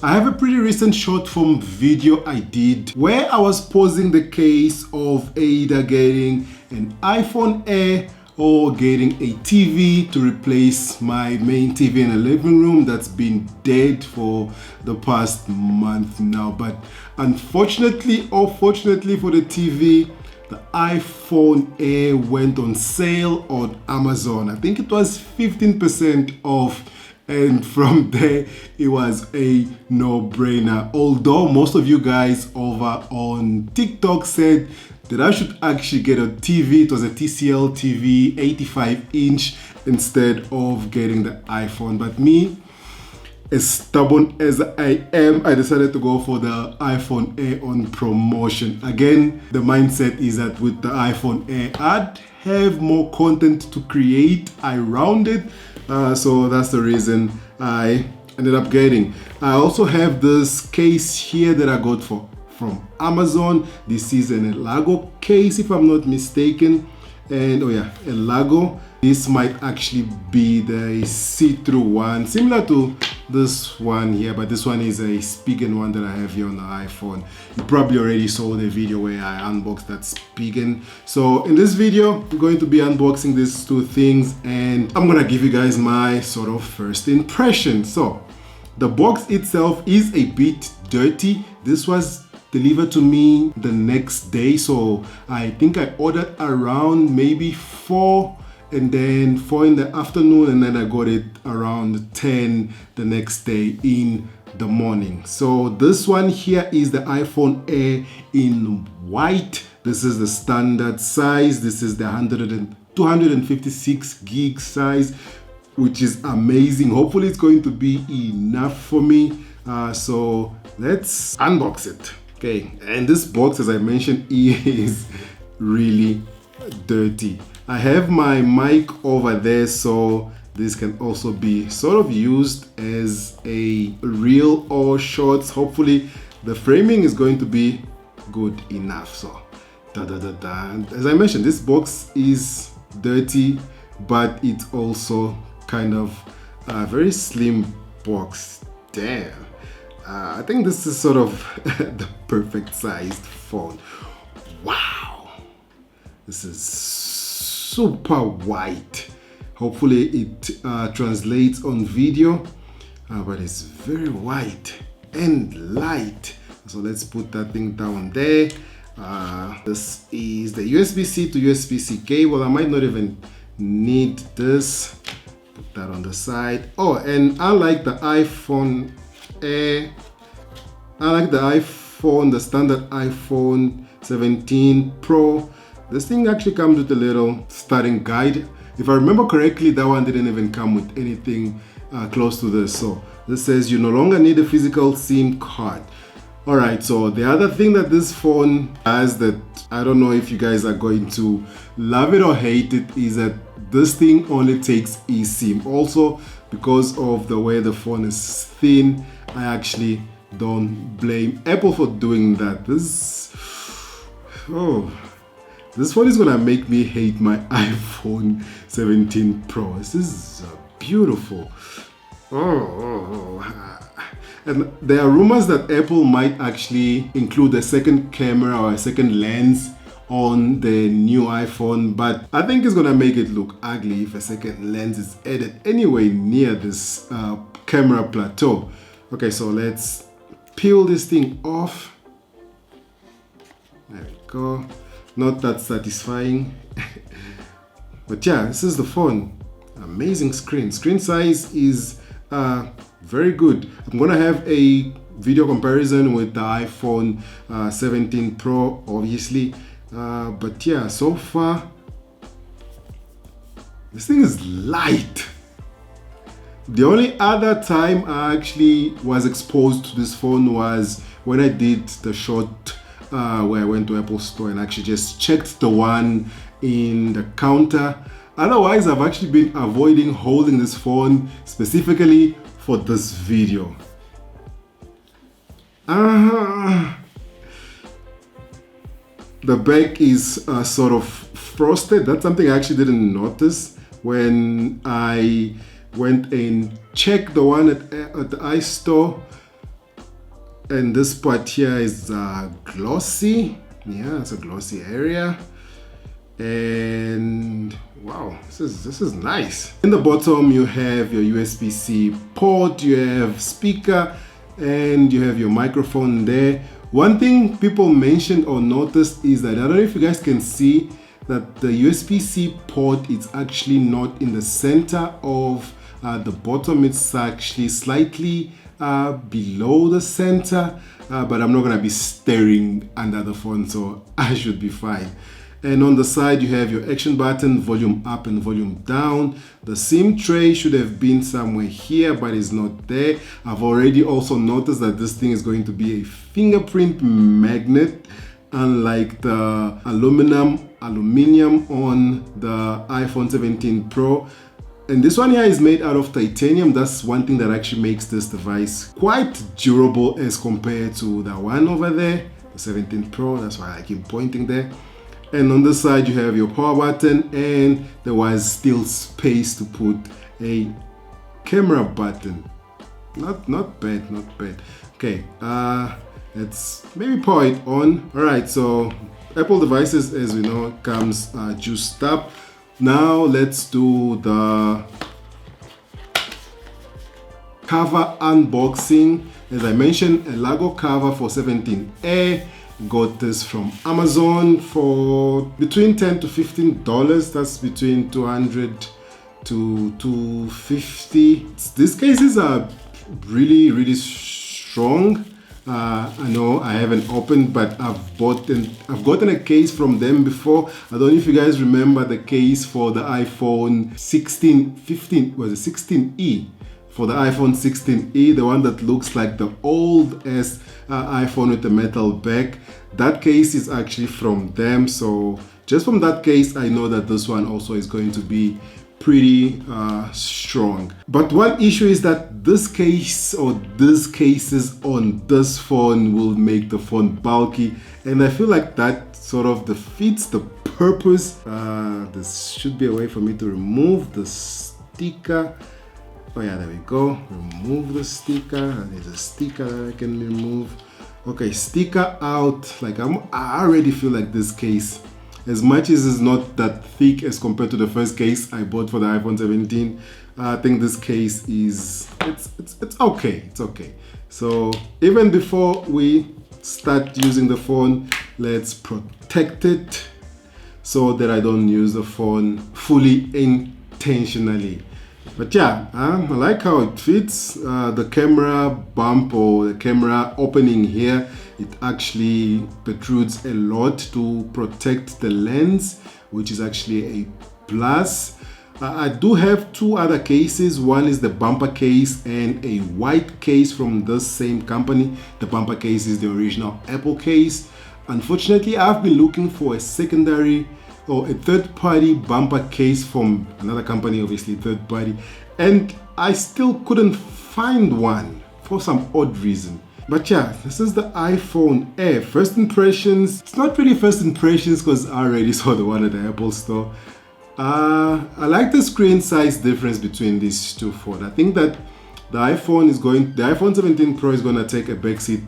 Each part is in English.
I have a pretty recent short form video I did where I was posing the case of either getting an iPhone Air or getting a TV to replace my main TV in the living room that's been dead for the past month now. But unfortunately or fortunately for the TV, the iPhone Air went on sale on Amazon. I think it was 15% off. And from there, it was a no-brainer. Although most of you guys over on TikTok said that I should actually get a TV. It was a TCL TV, 85-inch, instead of getting the iPhone. But me, as stubborn as I am, I decided to go for the iPhone Air on promotion. Again, the mindset is that with the iPhone Air, I'd have more content to create around it. So that's the reason I ended up getting. I also have this case here that I got from Amazon. This is an Elago case, if I'm not mistaken. And oh yeah, Elago. This might actually be the see-through one, similar to this one here, but this one is a Spigen one that I have here on the iPhone. You probably already saw the video where I unboxed that Spigen. So in this video, we're going to be unboxing these two things, and I'm gonna give you guys my sort of first impression. So the box itself is a bit dirty. This was delivered to me the next day, so I think I ordered around maybe 4 and then 4 in the afternoon, and then I got it around 10 the next day in the morning. So this one here is the iPhone Air in white. This is the standard size. This is the 256 gig size, which is amazing. Hopefully it's going to be enough for me. So let's unbox it. Okay, and this box, as I mentioned, is really dirty. I have my mic over there, so this can also be sort of used as a reel or shorts. Hopefully the framing is going to be good enough. So as I mentioned, this box is dirty, but it's also kind of a very slim box. Damn. I think this is sort of the perfect sized phone. Wow, this is super white. Hopefully it translates on video, but it's very white and light. So let's put that thing down there. This is the USB-C to USB-C cable. I might not even need this. Put that on the side. Oh, and unlike the iPhone Air, I like the iPhone, the standard iPhone 17 Pro. This thing actually comes with a little starting guide. If I remember correctly, that one didn't even come with anything close to this. So this says you no longer need a physical SIM card. All right, so the other thing that this phone has that I don't know if you guys are going to love it or hate it is that this thing only takes eSIM. Also, because of the way the phone is thin, I actually don't blame Apple for doing that. This phone is gonna make me hate my iPhone 17 Pro. This is beautiful. And there are rumors that Apple might actually include a second camera or a second lens on the new iPhone, but I think it's gonna make it look ugly if a second lens is added anywhere near this camera plateau. Okay, so let's peel this thing off. There we go. Not that satisfying. But yeah, this is the phone. Amazing screen. Screen size is very good. I'm gonna have a video comparison with the iPhone 17 Pro, obviously. But yeah, so far, this thing is light. The only other time I actually was exposed to this phone was when I did the short where I went to Apple Store and actually just checked the one in the counter. Otherwise, I've actually been avoiding holding this phone specifically for this video. The back is sort of frosted. That's something I actually didn't notice when I went and checked the one at the iStore. And this part here is glossy. Yeah, it's a glossy area. And wow, this is nice. In the bottom you have your USB-C port, you have speaker, and you have your microphone there. One thing people mentioned or noticed is that, I don't know if you guys can see that the USB-C port is actually not in the center of the bottom. It's actually slightly below the center, but I'm not gonna be staring under the phone, so I should be fine. And on the side you have your action button, volume up and volume down. The SIM tray should have been somewhere here, but it's not there. I've already also noticed that this thing is going to be a fingerprint magnet, unlike the aluminium on the iPhone 17 Pro. And this one here is made out of titanium. That's one thing that actually makes this device quite durable as compared to the one over there, the 17 Pro. That's why I keep pointing there. And on the side you have your power button, and there was still space to put a camera button. Not bad. Okay, let's maybe power it on. All right, so Apple devices, as we know, comes juiced up. Now let's do the cover unboxing. As I mentioned, a Lego cover for 17 Air. Got this from Amazon for between $10 to $15. That's between 200 to 250. These cases are really strong. I know I haven't opened, but I've gotten a case from them before. I don't know if you guys remember the case for the iPhone 15, was it 16e? For the iPhone 16e, the one that looks like the old iPhone with the metal back. That case is actually from them, so just from that case I know that this one also is going to be pretty strong. But one issue is that this case or these cases on this phone will make the phone bulky, and I feel like that sort of defeats the purpose. This should be a way for me to remove the sticker. Oh yeah, there we go. Remove the sticker. There's a sticker that I can remove. Okay, sticker out. Like I already feel like this case, as much as it's not that thick as compared to the first case I bought for the iPhone 17, I think this case is it's okay. It's okay. So even before we start using the phone, let's protect it so that I don't use the phone fully intentionally. But yeah, I like how it fits. The camera bump or the camera opening here, it actually protrudes a lot to protect the lens, which is actually a plus. I do have two other cases. One is the bumper case and a white case from this same company. The bumper case is the original Apple case. Unfortunately, I've been looking for a secondary or a third-party bumper case from another company, obviously third party, and I still couldn't find one for some odd reason. But yeah, this is the iPhone Air. First impressions, it's not really first impressions because I already saw the one at the Apple store. I like the screen size difference between these two phones. I think that the iPhone 17 Pro is gonna take a backseat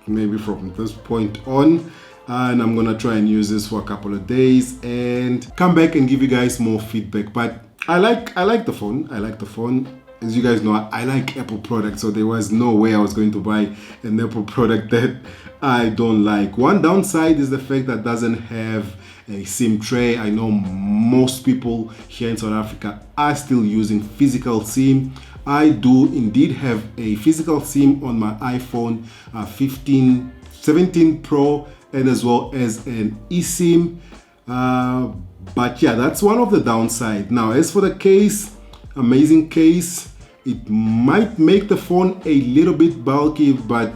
maybe from this point on. And I'm gonna try and use this for a couple of days and come back and give you guys more feedback. But I like the phone. I like the phone. As you guys know, I like Apple products, so there was no way I was going to buy an Apple product that I don't like. One downside is the fact that it doesn't have a SIM tray. I know most people here in South Africa are still using physical SIM. I do indeed have a physical SIM on my iPhone 17 Pro, and as well as an eSIM. But yeah, that's one of the downside. Now, as for the case, amazing case. It might make the phone a little bit bulky, but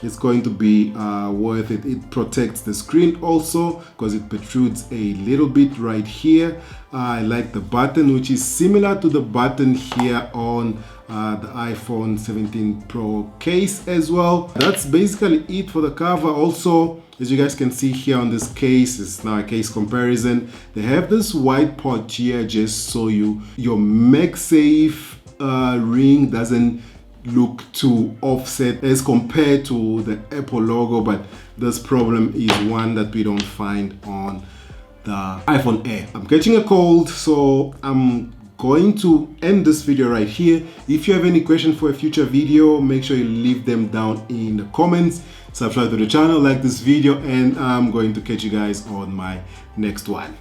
it's going to be worth it. It protects the screen also because it protrudes a little bit right here. I like the button, which is similar to the button here on the iPhone 17 Pro case as well. That's basically it for the cover. Also, as you guys can see here on this case, it's now a case comparison. They have this white part here just so your MagSafe ring doesn't look too offset as compared to the Apple logo, but this problem is one that we don't find on the iPhone Air. I'm catching a cold, so I'm going to end this video right here. If you have any questions for a future video, make sure you leave them down in the comments. Subscribe to the channel, like this video, and I'm going to catch you guys on my next one.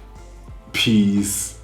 Peace.